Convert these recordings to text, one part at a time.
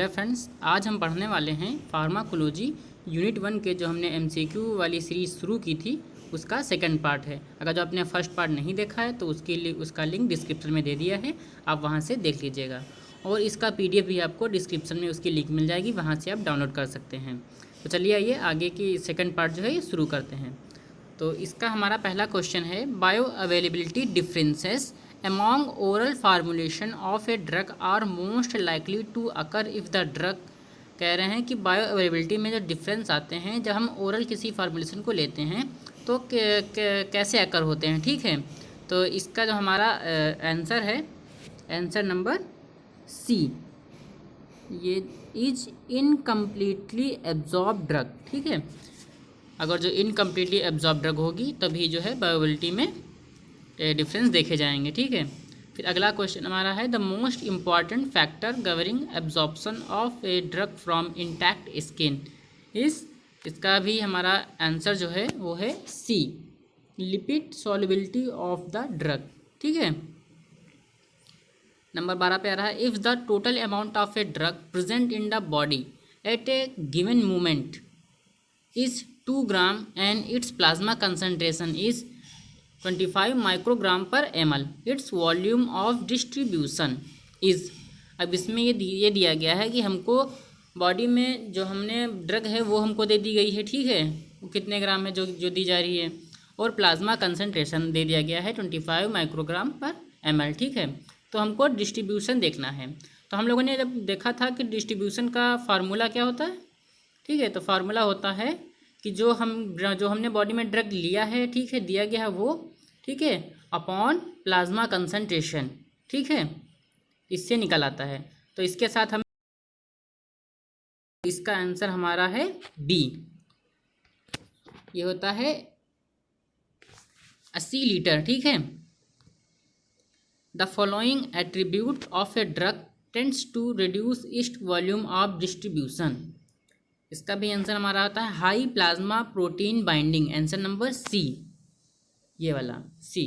Hello friends, आज हम पढ़ने वाले हैं फार्माकोलॉजी यूनिट 1 के जो हमने एमसीक्यू वाली सीरीज़ शुरू की थी उसका सेकंड पार्ट है। अगर जो आपने फर्स्ट पार्ट नहीं देखा है तो उसके लिए उसका लिंक डिस्क्रिप्शन में दे दिया है, आप वहां से देख लीजिएगा। और इसका पीडीएफ भी आपको डिस्क्रिप्शन में उसकी लिंक मिल जाएगी, वहाँ से आप डाउनलोड कर सकते हैं। तो चलिए आइए आगे की सेकेंड पार्ट जो है ये शुरू करते हैं। तो इसका हमारा पहला क्वेश्चन है, bio availability differences among oral formulation of a drug are most likely to occur if the drug। कह रहे हैं कि बायो अवेलेबिलिटी में जो डिफरेंस आते हैं जब हम ओरल किसी फार्मूलेशन को लेते हैं तो कैसे अकर होते हैं। ठीक है, तो इसका जो हमारा आंसर है, आंसर नंबर सी, ये इज इनकम्प्लीटली एब्जॉर्ब ड्रग। ठीक है, अगर जो इनकम्प्लीटली एब्जॉर्ब ड्रग होगी तभी जो है बायोअवेलेबिलिटी में डिफरेंस देखे जाएंगे। ठीक है, फिर अगला क्वेश्चन हमारा है, the most important factor governing absorption of a drug from intact skin. इसका भी हमारा आंसर जो है वो है C, lipid solubility of the drug. ठीक है, नंबर 12 पे आ रहा है, if the total amount of a drug present in the body at a given moment is 2 gram and its plasma concentration is 25 microgram per ml, its volume of distribution is. अब इसमें ये दिया गया है कि हमको बॉडी में जो हमने ड्रग है वो हमको दे दी गई है। ठीक है, वो कितने ग्राम है जो दी जा रही है, और प्लाज्मा कंसनट्रेशन दे दिया गया है 25 माइक्रोग्राम पर ml। ठीक है, तो हमको डिस्ट्रीब्यूशन देखना है। तो हम लोगों ने जब देखा था कि डिस्ट्रीब्यूशन का फार्मूला क्या होता है। ठीक है, तो फार्मूला होता है कि जो हमने बॉडी में ड्रग लिया है, ठीक है, दिया गया है वो, ठीक है, अपॉन प्लाज्मा कंसंट्रेशन। ठीक है, इससे निकल आता है। तो इसके साथ हम इसका आंसर हमारा है डी, ये होता है 80 लीटर। ठीक है, the following attribute of a drug tends to reduce its volume of distribution. इसका भी आंसर हमारा होता है high plasma protein binding, answer number C, ये वाला सी।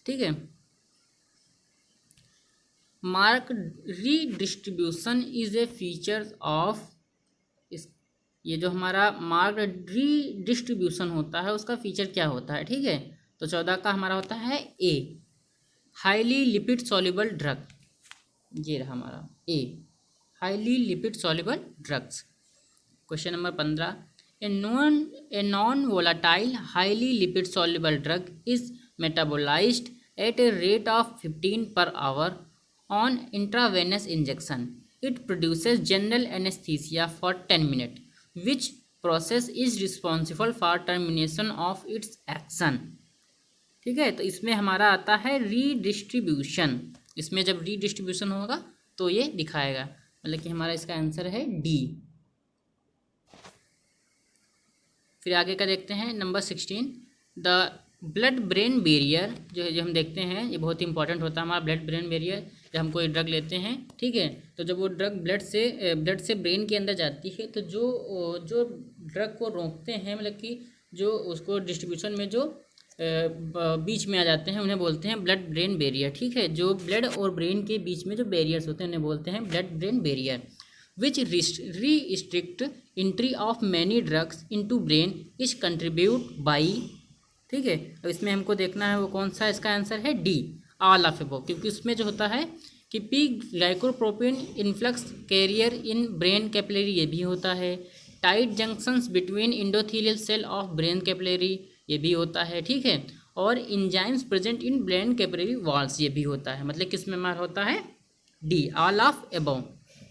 ठीक है, mark redistribution is a feature of इस, ये जो हमारा मार्क रीडिस्ट्रीब्यूशन होता है उसका फीचर क्या होता है। ठीक है, तो 14 का हमारा होता है A, highly lipid soluble drug. ये रहा हमारा A, highly lipid soluble drugs. Question number 15, A non-volatile, highly lipid soluble drug is metabolized at a rate of 15 per hour on intravenous injection. It produces general anesthesia for 10 minutes. Which process is responsible for termination of its action? ठीक है, तो इसमें हमारा आता है redistribution. इसमें जब redistribution होगा तो ये दिखाएगा, मतलब कि हमारा इसका आंसर है डी। फिर आगे का देखते हैं, number 16, the blood brain barrier जो हम देखते हैं ये बहुत ही इंपॉर्टेंट होता है हमारा ब्लड ब्रेन बैरियर। जब हम कोई ड्रग लेते हैं, ठीक है, तो जब वो ड्रग ब्लड से ब्रेन के अंदर जाती है तो जो ड्रग को रोकते हैं, मतलब कि जो उसको डिस्ट्रीब्यूशन में जो बीच में आ जाते हैं उन्हें बोलते हैं ब्लड ब्रेन बैरियर। ठीक है, जो ब्लड और ब्रेन के बीच में जो बैरियर्स होते हैं उन्हें बोलते हैं blood brain barrier. which restrict entry of many drugs into brain is contribute by। ठीक है, अब इसमें हमको देखना है वो कौन सा, इसका आंसर है डी, ऑल ऑफ एबव, क्योंकि उसमें जो होता है कि P glycoprotein influx carrier in brain capillary, ये भी होता है। Tight junctions between endothelial cell of brain capillary, ये भी होता है। ठीक है, और enzymes present in brain capillary walls, ये भी होता है। मतलब किसमें हमारा होता है डी, ऑल ऑफ एबव।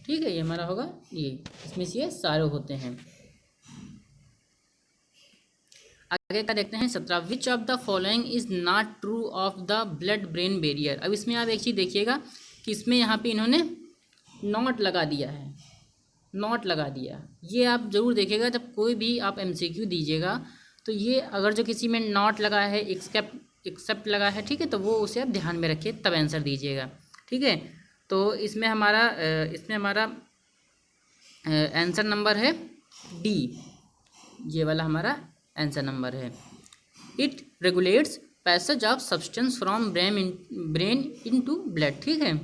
ठीक है, ये हमारा होगा ये, इसमें से ये सारे होते हैं। आगे का देखते हैं 17, विच of the following is not true of the blood brain barrier. अब इसमें आप एक चीज़ देखिएगा कि इसमें यहाँ पे इन्होंने नॉट लगा दिया है, नॉट लगा दिया। ये आप ज़रूर देखिएगा जब कोई भी आप एमसीक्यू दीजिएगा तो ये अगर जो किसी में नॉट लगा है, एक्सेप्ट लगा है, ठीक है, तो वो उसे आप ध्यान में रखिए तब आंसर दीजिएगा। ठीक है, तो इसमें हमारा आंसर नंबर है डी, ये वाला हमारा आंसर नंबर है। It regulates passage of substance from brain into blood. ठीक है,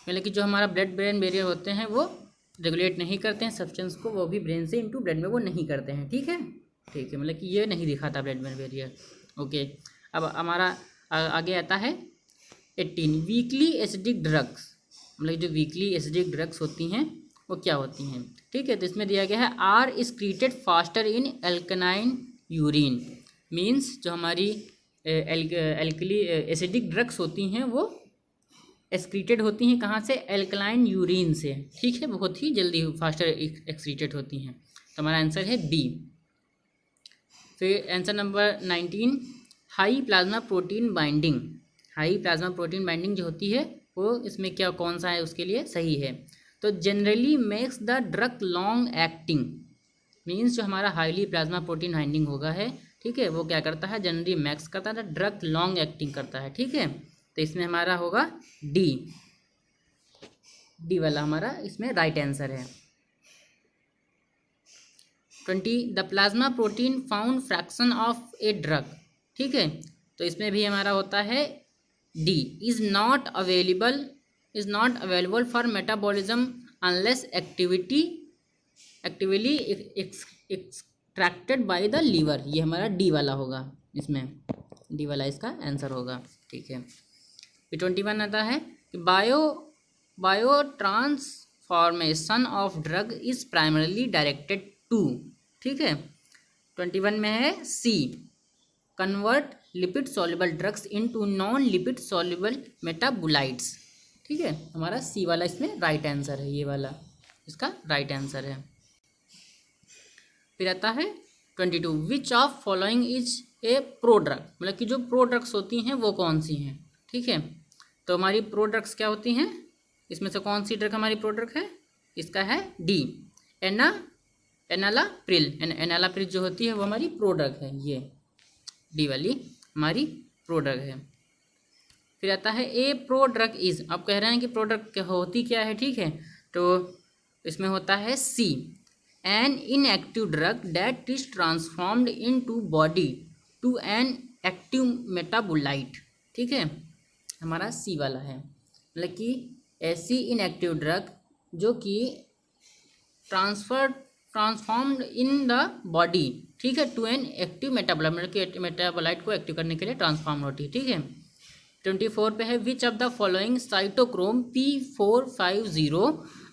मतलब कि जो हमारा ब्लड ब्रेन बैरियर होते हैं वो रेगुलेट नहीं करते हैं सब्सटेंस को, वो भी ब्रेन से इनटू ब्लड में वो नहीं करते हैं। ठीक है, ठीक है, मतलब कि ये नहीं दिखाता ब्लड ब्रेन बैरियर। ओके, अब हमारा आगे आता है 18 वीकली एसिडिक ड्रग्स। मतलब जो वीकली एसिडिक ड्रग्स होती हैं वो क्या होती हैं। ठीक है, तो इसमें दिया गया है आर एक्सक्रीटेड फास्टर इन एल्कनाइन यूरिन। मीन्स जो हमारी एल्कली एसिडिक ड्रग्स होती हैं वो एक्सक्रीटेड होती हैं कहाँ से, एल्कलाइन यूरिन से। ठीक है, बहुत ही जल्दी फास्टर एक्सक्रीटेड होती हैं। तो हमारा आंसर है बी। फिर answer number 19 high plasma protein binding. High plasma protein binding जो होती है वो इसमें क्या कौन सा है उसके लिए सही है। तो generally makes the drug long acting. Means जो हमारा हाईली प्लाज्मा प्रोटीन बाइंडिंग होगा है, ठीक है, वो क्या करता है, जनरली मैक्स करता है, ड्रग लॉन्ग एक्टिंग करता है। ठीक है, तो इसमें हमारा होगा डी, डी वाला हमारा इसमें राइट आंसर है। 20 the plasma protein bound fraction of a drug. ठीक है, तो इसमें भी हमारा होता है D, is not available for metabolism unless actively extracted by the liver. ये हमारा डी वाला होगा, इसमें डी वाला इसका आंसर होगा। ठीक है, फिर 21 आता है कि biotransformation of drug is primarily directed to. ठीक है, 21 में है C, convert lipid soluble drugs into non lipid soluble metabolites. ठीक है, हमारा सी वाला इसमें राइट आंसर है, ये वाला इसका राइट आंसर है। फिर आता है 22 which of following is a pro drug. मतलब कि जो प्रो ड्रग्स होती हैं वो कौन सी हैं। ठीक है, तो हमारी प्रो ड्रग्स क्या होती हैं, इसमें से कौन सी ड्रग हमारी प्रो ड्रग है, इसका है डी, एनालाप्रिल। एनालाप्रिल जो होती है वो हमारी प्रो ड्रग है, ये डी वाली हमारी प्रो ड्रग है। फिर आता है ए प्रो ड्रग इज, अब कह रहे हैं कि प्रो ड्रग होती क्या है। ठीक है, तो इसमें होता है C, an inactive drug that is transformed into body to an active metabolite. ठीक है, हमारा सी वाला है, मतलब कि ऐसी इनएक्टिव ड्रग जो कि ट्रांसफॉर्म्ड इन द बॉडी, ठीक है, टू एन एक्टिव मेटाबोलाइट, मतलब कि मेटाबोलाइट को एक्टिव करने के लिए ट्रांसफॉर्म होती है। ठीक है, 24 पे है which of the following cytochrome P450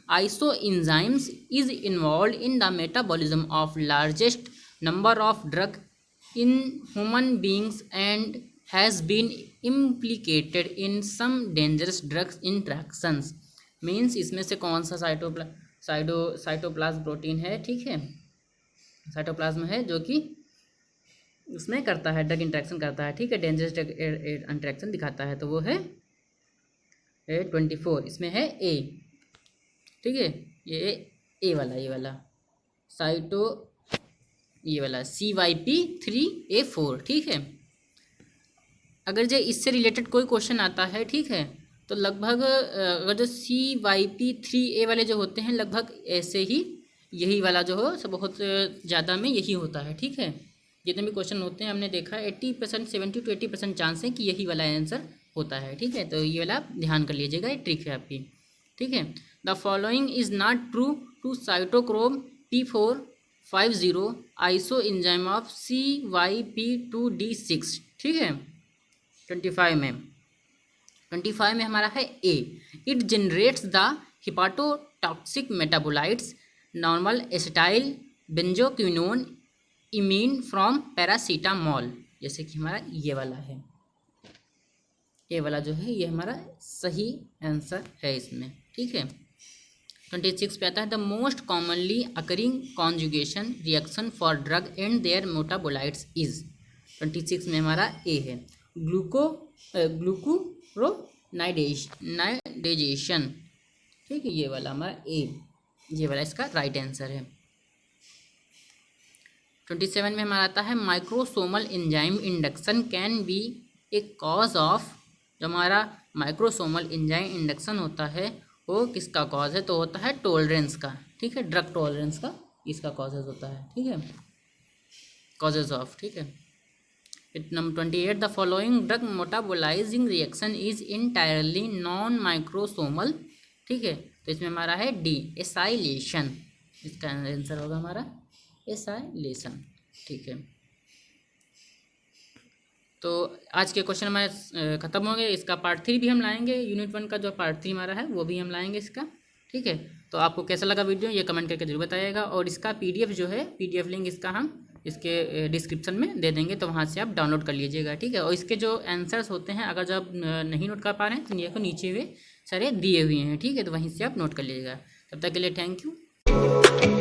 isoenzymes is involve in the metabolism of largest number of drug in human beings and has been implicated in some dangerous drugs interactions. Means इसमें से कौन सा cytoplasm protein है। ठीक है, cytoplasm है जो कि उसमें करता है, ड्रग इंट्रैक्शन करता है। ठीक है, डेंजरस ड्रग इंट्रैक्शन दिखाता है, तो वो है 24, इसमें है ए। ठीक है, ये ए वाला, ये वाला साइटो, ये वाला CYP3A4। ठीक है, अगर जो इससे रिलेटेड कोई क्वेश्चन आता है, ठीक है, तो लगभग अगर जो CYP3A वाले जो होते हैं लगभग ऐसे ही यही वाला जो हो सब बहुत ज़्यादा में यही होता है। ठीक है, जितने भी क्वेश्चन होते हैं हमने देखा 80%, 70 to 80% चांस है कि यही वाला आंसर होता है। ठीक है, तो ये वाला ध्यान कर लीजिएगा, ये ट्रिक है आपकी। ठीक है, the following is not true to cytochrome P450 isoenzyme of CYP2D6। ठीक है, 25 में हमारा है A, it generates the hepatotoxic metabolites normal acetyl benzoquinone imine from paracetamol, जैसे कि हमारा ये वाला है, ये वाला जो है ये हमारा सही आंसर है इसमें। ठीक है, 26 पे आता है the most commonly occurring conjugation reaction for drug and their metabolites is. 26 में हमारा ए है ग्लूकोरोनाइडेशन। ठीक है, ये वाला हमारा ए, ये वाला इसका राइट आंसर है। 27 में हमारा आता है microsomal enzyme induction can be A cause of. जो हमारा माइक्रोसोमल एंजाइम इंडक्शन होता है वो किसका कॉज है, तो होता है टॉलरेंस का। ठीक है, ड्रग टॉलरेंस का इसका कॉजेज होता है। ठीक है, कॉजेज ऑफ। ठीक है, number 28 the following drug metabolising reaction is entirely non microsomal ठीक है, तो इसमें हमारा है डी, एसाइलेशन। इसका आंसर होगा हमारा एसाइलेशन। ठीक है, तो आज के क्वेश्चन हमारे ख़त्म हो गए। इसका पार्ट 3 भी हम लाएंगे, यूनिट 1 का जो पार्ट 3 हमारा है वो भी हम लाएंगे इसका। ठीक है, तो आपको कैसा लगा वीडियो ये कमेंट करके जरूर बताइएगा। और इसका पीडीएफ जो है, पीडीएफ लिंक इसका हम इसके डिस्क्रिप्शन में दे देंगे, तो वहाँ से आप डाउनलोड कर लीजिएगा। ठीक है, और इसके जो आंसर्स होते हैं, अगर जो आप नहीं नोट कर पा रहे हैं तो ये को नीचे हुए सारे दिए हुए हैं। ठीक है, तो वहीं से आप नोट कर लीजिएगा। तब तक के लिए थैंक यू।